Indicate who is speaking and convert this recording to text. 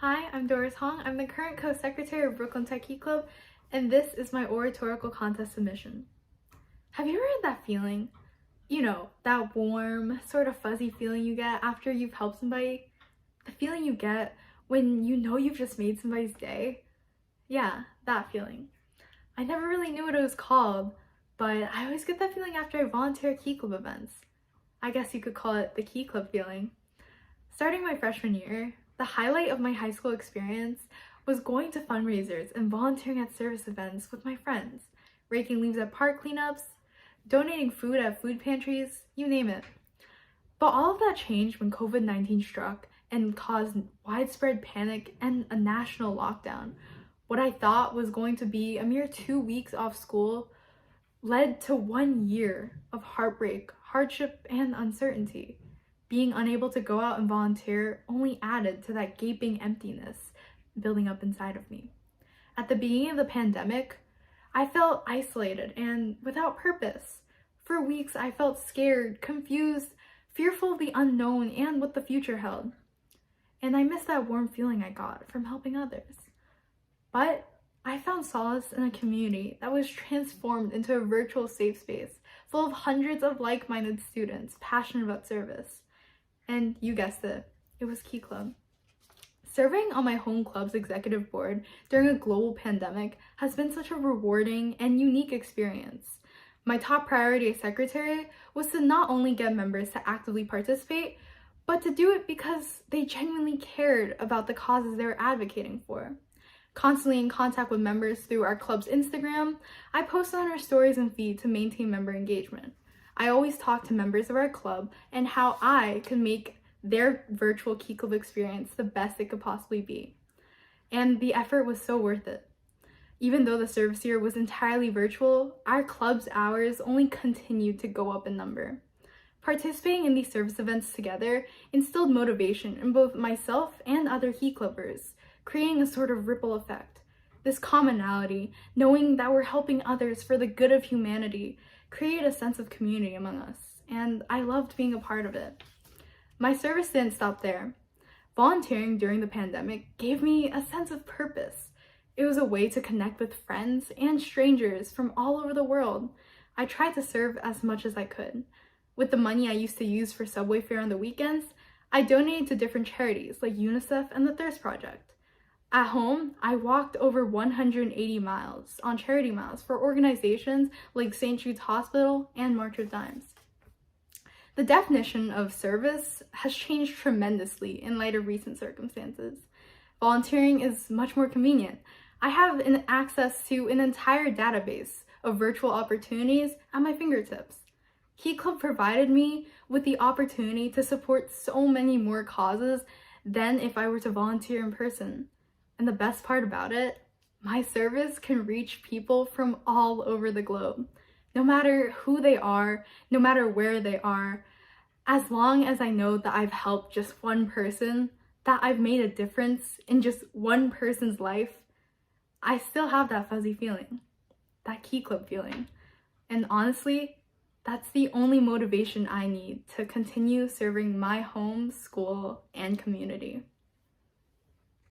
Speaker 1: Hi, I'm Doris. I'm the current co-secretary of Brooklyn Tech Key Club, and this is my Oratorical Contest submission. Have you ever had that feeling? You know, that warm, sort of fuzzy feeling you get after you've helped somebody? The feeling you get when you know you've just made somebody's day? Yeah, that feeling. I never really knew what it was called, but I always get that feeling after I volunteer at Key Club events. I guess you could call it the Key Club feeling. Starting my freshman year, the highlight of my high school experience was going to fundraisers and volunteering at service events with my friends, raking leaves at park cleanups, donating food at food pantries, you name it. But all of that changed when COVID-19 struck and caused widespread panic and a national lockdown. What I thought was going to be a mere 2 weeks off school led to 1 year of heartbreak, hardship, and uncertainty. Being unable to go out and volunteer only added to that gaping emptiness building up inside of me. At the beginning of the pandemic, I felt isolated and without purpose. For weeks, I felt scared, confused, fearful of the unknown and what the future held. And I missed that warm feeling I got from helping others. But I found solace in a community that was transformed into a virtual safe space full of hundreds of like-minded students passionate about service. And you guessed it was Key Club. Serving on my home club's executive board during a global pandemic has been such a rewarding and unique experience. My top priority as secretary was to not only get members to actively participate, but to do it because they genuinely cared about the causes they were advocating for. Constantly in contact with members through our club's Instagram, I post on our stories and feed to maintain member engagement. I always talk to members of our club and how I can make their virtual Key Club experience the best it could possibly be. And the effort was so worth it. Even though the service year was entirely virtual, our club's hours only continued to go up in number. Participating in these service events together instilled motivation in both myself and other Key Clubbers, creating a sort of ripple effect. This commonality, knowing that we're helping others for the good of humanity, created a sense of community among us, and I loved being a part of it. My service didn't stop there. Volunteering during the pandemic gave me a sense of purpose. It was a way to connect with friends and strangers from all over the world. I tried to serve as much as I could. With the money I used to use for subway fare on the weekends, I donated to different charities like UNICEF and the Thirst Project. At home, I walked over 180 miles on charity miles for organizations like St. Jude's Hospital and March of Dimes. The definition of service has changed tremendously in light of recent circumstances. Volunteering is much more convenient. I have access to an entire database of virtual opportunities at my fingertips. Key Club provided me with the opportunity to support so many more causes than if I were to volunteer in person. And the best part about it, my service can reach people from all over the globe. No matter who they are, no matter where they are, as long as I know that I've helped just one person, that I've made a difference in just one person's life, I still have that fuzzy feeling, that Key Club feeling. And honestly, that's the only motivation I need to continue serving my home, school, and community.